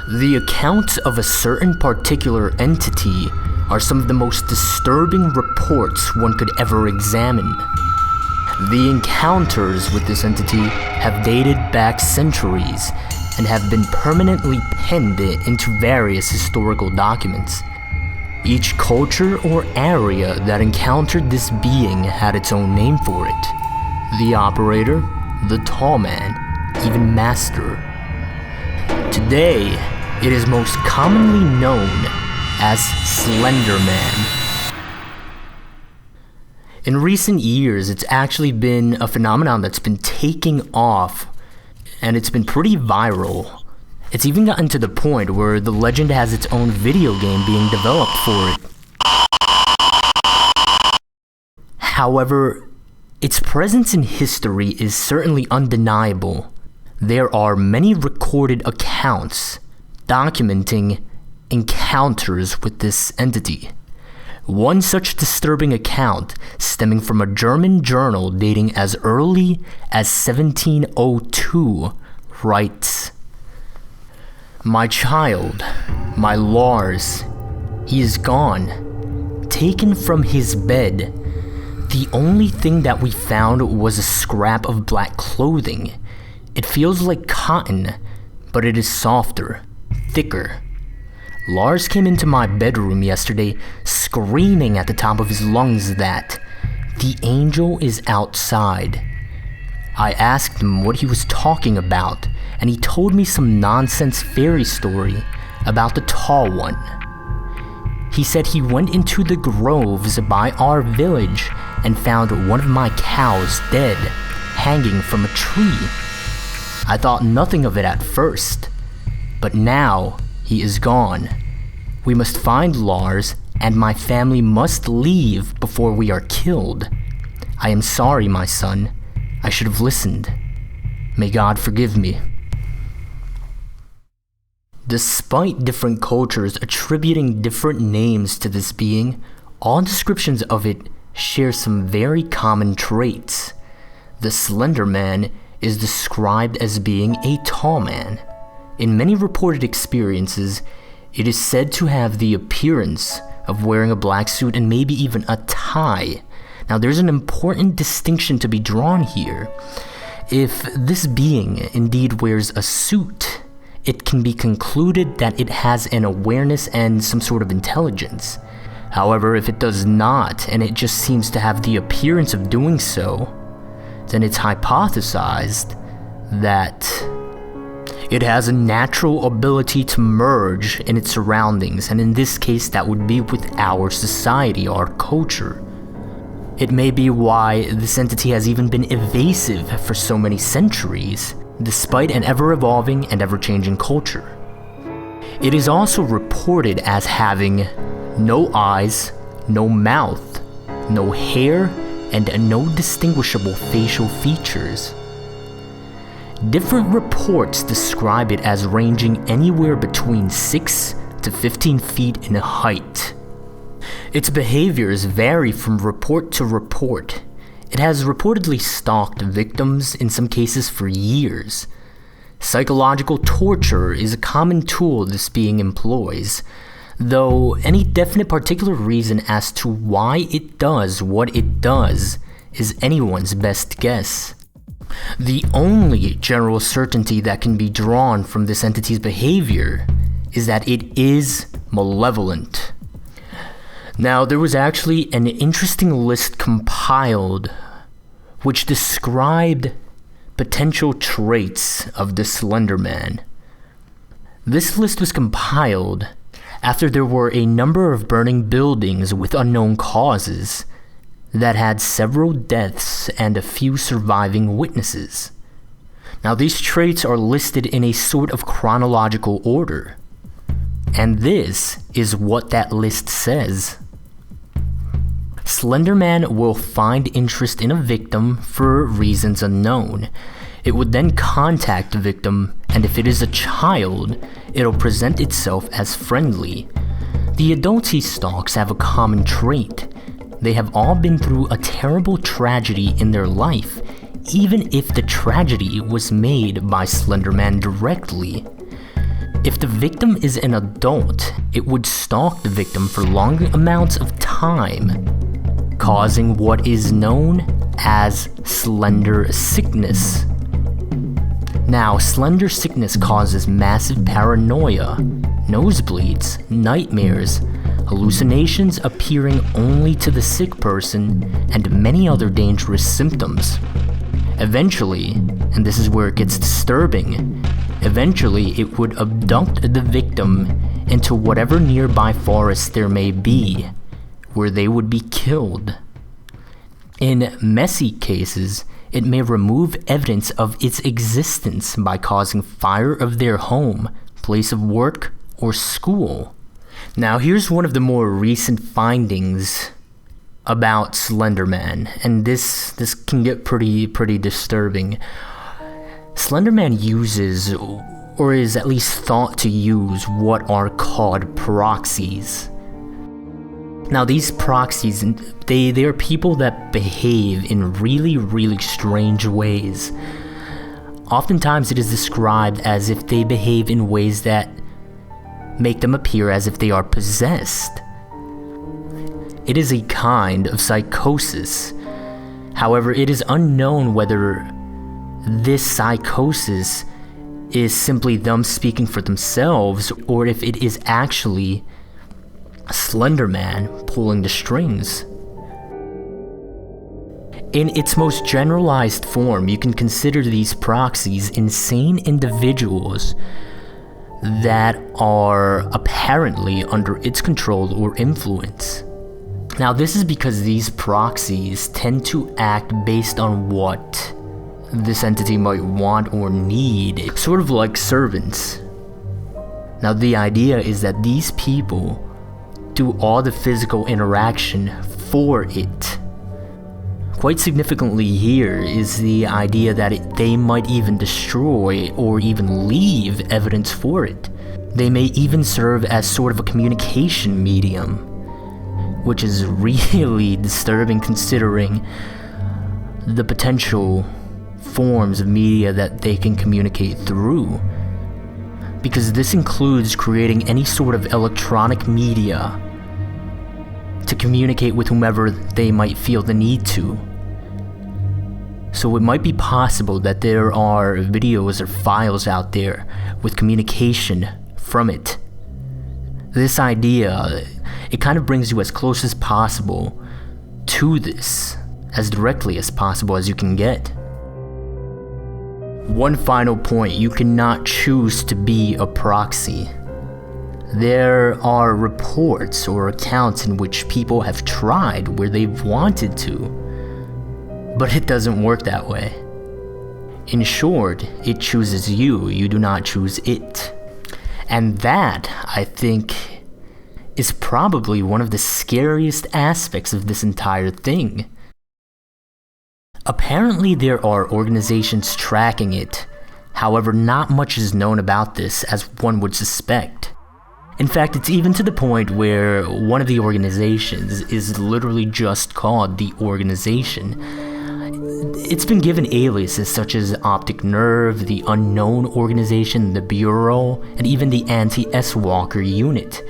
The accounts of a certain particular entity are some of the most disturbing reports one could ever examine. The encounters with this entity have dated back centuries and have been permanently penned into various historical documents. Each culture or area that encountered this being had its own name for it. The operator, the tall man, even master. Today, it is most commonly known as Slenderman. In recent years, it's actually been a phenomenon that's been taking off, and it's been pretty viral. It's even gotten to the point where the legend has its own video game being developed for it. However, its presence in history is certainly undeniable. There are many recorded accounts documenting encounters with this entity. One such disturbing account, stemming from a German journal dating as early as 1702, writes, "My child, my Lars, he is gone, taken from his bed. The only thing that we found was a scrap of black clothing. It feels like cotton, but it is softer, thicker. Lars came into my bedroom yesterday screaming at the top of his lungs that the angel is outside. I asked him what he was talking about, and he told me some nonsense fairy story about the tall one. He said he went into the groves by our village and found one of my cows dead, hanging from a tree. I thought nothing of it at first, but now he is gone. We must find Lars, and my family must leave before we are killed. I am sorry, my son. I should have listened. May God forgive me." Despite different cultures attributing different names to this being, all descriptions of it share some very common traits. The Slender Man is described as being a tall man. In many reported experiences, it is said to have the appearance of wearing a black suit and maybe even a tie. Now, there's an important distinction to be drawn here. If this being indeed wears a suit, it can be concluded that it has an awareness and some sort of intelligence. However, if it does not, and it just seems to have the appearance of doing so, then it's hypothesized that it has a natural ability to merge in its surroundings, and in this case that would be with our society, our culture. It may be why this entity has even been evasive for so many centuries, despite an ever-evolving and ever-changing culture. It is also reported as having no eyes, no mouth, no hair, and no distinguishable facial features. Different reports describe it as ranging anywhere between 6 to 15 feet in height. Its behaviors vary from report to report. It has reportedly stalked victims, in some cases for years. Psychological torture is a common tool this being employs, though any definite particular reason as to why it does what it does is anyone's best guess. The only general certainty that can be drawn from this entity's behavior is that it is malevolent. Now, there was actually an interesting list compiled which described potential traits of the Slender Man. This list was compiled after there were a number of burning buildings with unknown causes that had several deaths and a few surviving witnesses. Now, these traits are listed in a sort of chronological order, and this is what that list says. Slenderman will find interest in a victim for reasons unknown. It would then contact the victim, and if it is a child, it'll present itself as friendly. The adults he stalks have a common trait. They have all been through a terrible tragedy in their life, even if the tragedy was made by Slenderman directly. If the victim is an adult, it would stalk the victim for long amounts of time, causing what is known as slender sickness. Now, slender sickness causes massive paranoia, nosebleeds, nightmares, hallucinations appearing only to the sick person, and many other dangerous symptoms. Eventually, and this is where it gets disturbing, eventually it would abduct the victim into whatever nearby forest there may be, where they would be killed. In messy cases, it may remove evidence of its existence by causing fire of their home, place of work, or school. Now here's one of the more recent findings about Slenderman, and this can get pretty disturbing. Slenderman uses, or is at least thought to use, what are called proxies. Now these proxies, they are people that behave in really strange ways. Oftentimes it is described as if they behave in ways that make them appear as if they are possessed. It is a kind of psychosis. However, it is unknown whether this psychosis is simply them speaking for themselves, or if it is actually Slenderman pulling the strings. In its most generalized form, you can consider these proxies insane individuals that are apparently under its control or influence. Now, this is because these proxies tend to act based on what this entity might want or need, sort of like servants. Now, the idea is that these people do all the physical interaction for it. Quite significantly here is the idea that they might even destroy or even leave evidence for it. They may even serve as sort of a communication medium, which is really disturbing considering the potential forms of media that they can communicate through. Because this includes creating any sort of electronic media to communicate with whomever they might feel the need to. So it might be possible that there are videos or files out there with communication from it. This idea, it kind of brings you as close as possible to this, as directly as possible as you can get. One final point, you cannot choose to be a proxy. There are reports or accounts in which people have tried where they've wanted to, but it doesn't work that way. In short, it chooses you, you do not choose it. And that, I think, is probably one of the scariest aspects of this entire thing. Apparently there are organizations tracking it, however not much is known about this as one would suspect. In fact, it's even to the point where one of the organizations is literally just called the organization. It's been given aliases such as Optic Nerve, the Unknown Organization, the Bureau, and even the Anti-S-Walker Unit.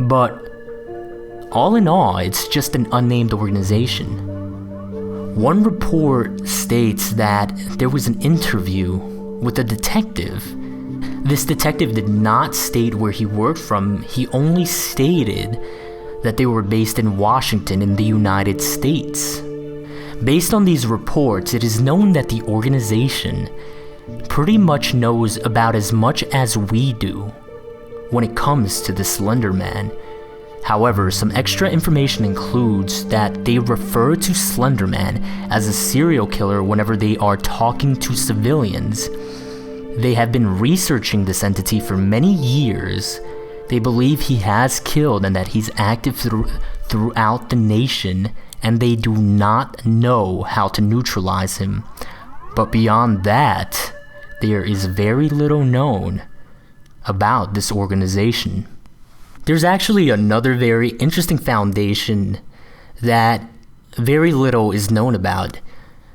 But all in all, it's just an unnamed organization. One report states that there was an interview with a detective. This detective did not state where he worked from, he only stated that they were based in Washington in the United States. Based on these reports, it is known that the organization pretty much knows about as much as we do when it comes to the Slenderman. However, some extra information includes that they refer to Slenderman as a serial killer whenever they are talking to civilians. They have been researching this entity for many years. They believe he has killed and that he's active throughout the nation, and they do not know how to neutralize him. But beyond that, there is very little known about this organization. There's actually another very interesting foundation that very little is known about.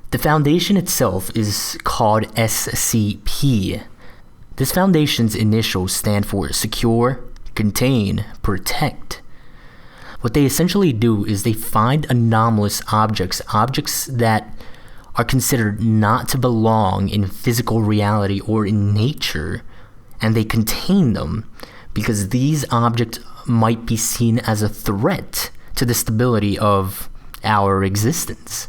The foundation itself is called SCP. This foundation's initials stand for secure, contain, protect. What they essentially do is they find anomalous objects that are considered not to belong in physical reality or in nature, and they contain them because these objects might be seen as a threat to the stability of our existence.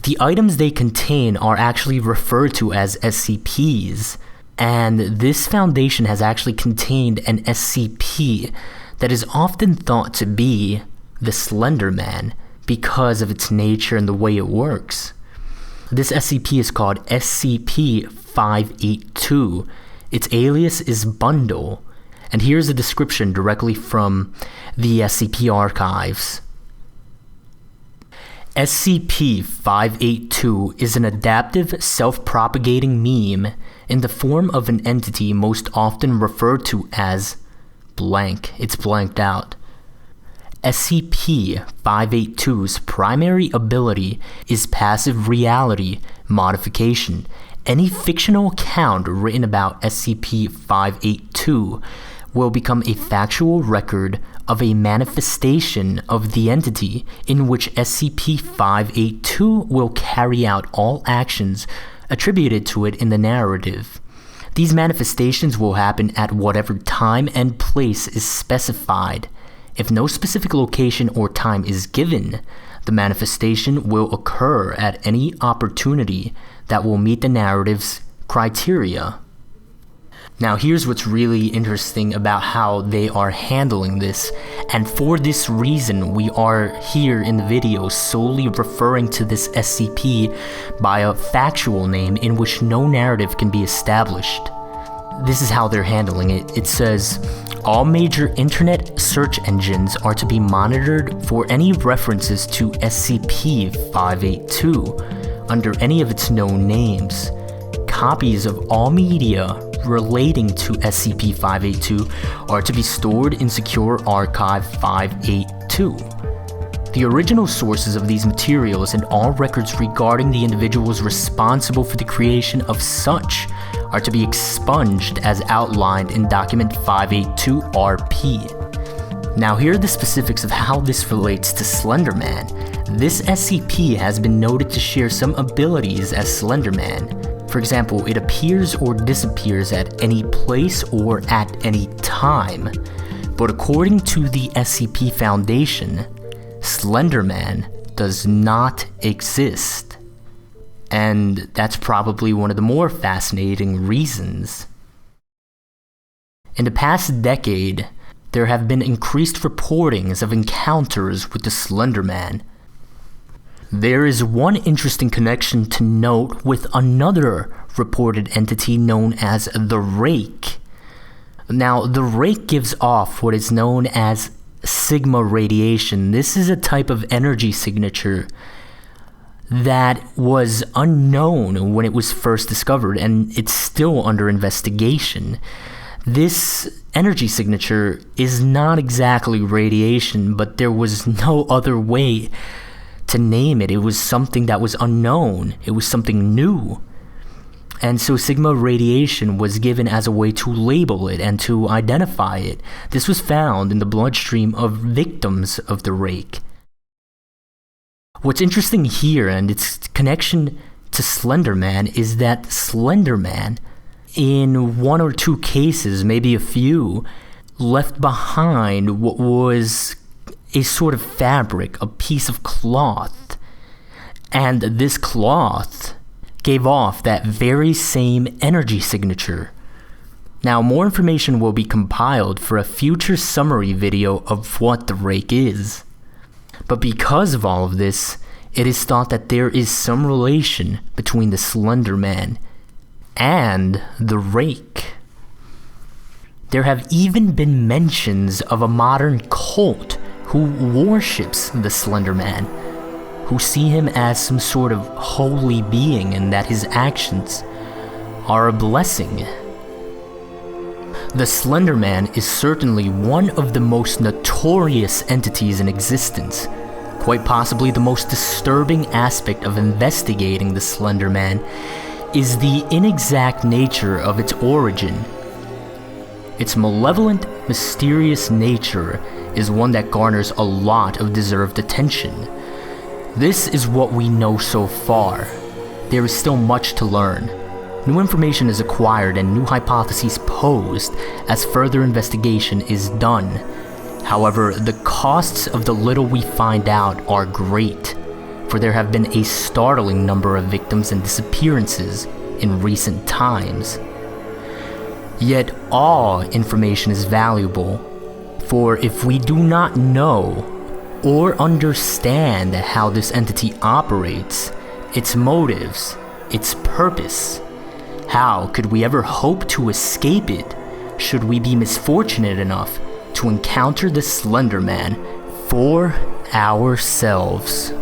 The items they contain are actually referred to as SCPs, and this foundation has actually contained an SCP that is often thought to be the Slenderman because of its nature and the way it works. This SCP is called SCP-582. Its alias is Bundle, and here's a description directly from the SCP archives. SCP-582 is an adaptive, self-propagating meme in the form of an entity most often referred to as blank. It's blanked out. SCP-582's primary ability is passive reality modification. Any fictional account written about SCP-582 will become a factual record of a manifestation of the entity in which SCP-582 will carry out all actions attributed to it in the narrative. These manifestations will happen at whatever time and place is specified. If no specific location or time is given, the manifestation will occur at any opportunity that will meet the narrative's criteria. Now here's what's really interesting about how they are handling this, and for this reason we are here in the video solely referring to this SCP by a factual name in which no narrative can be established. This is how they're handling it. It says, all major internet search engines are to be monitored for any references to SCP-582 under any of its known names. Copies of all media relating to SCP-582 are to be stored in Secure Archive 582. The original sources of these materials and all records regarding the individuals responsible for the creation of such are to be expunged as outlined in Document 582-RP. Now here are the specifics of how this relates to Slenderman. This SCP has been noted to share some abilities as Slenderman. For example, it appears or disappears at any place or at any time. But according to the SCP Foundation, Slenderman does not exist. And that's probably one of the more fascinating reasons. In the past decade, there have been increased reportings of encounters with the Slenderman. There is one interesting connection to note with another reported entity known as the Rake. Now, the Rake gives off what is known as sigma radiation. This is a type of energy signature that was unknown when it was first discovered, and it's still under investigation. This energy signature is not exactly radiation, but there was no other way to name it. It was something that was unknown. It was something new. And so sigma radiation was given as a way to label it and to identify it. This was found in the bloodstream of victims of the Rake. What's interesting here and its connection to Slenderman is that Slenderman, in one or two cases, maybe a few, left behind what was a sort of fabric, a piece of cloth, and this cloth gave off that very same energy signature. Now, more information will be compiled for a future summary video of what the Rake is. But because of all of this, it is thought that there is some relation between the Slenderman and the Rake. There have even been mentions of a modern cult who worships the Slenderman, who see him as some sort of holy being and that his actions are a blessing. The Slenderman is certainly one of the most notorious entities in existence. Quite possibly the most disturbing aspect of investigating the Slenderman is the inexact nature of its origin. Its malevolent, mysterious nature is one that garners a lot of deserved attention. This is what we know so far. There is still much to learn. New information is acquired and new hypotheses posed as further investigation is done. However, the costs of the little we find out are great, for there have been a startling number of victims and disappearances in recent times. Yet all information is valuable, for if we do not know or understand how this entity operates, its motives, its purpose, how could we ever hope to escape it should we be misfortunate enough to encounter the Slenderman for ourselves?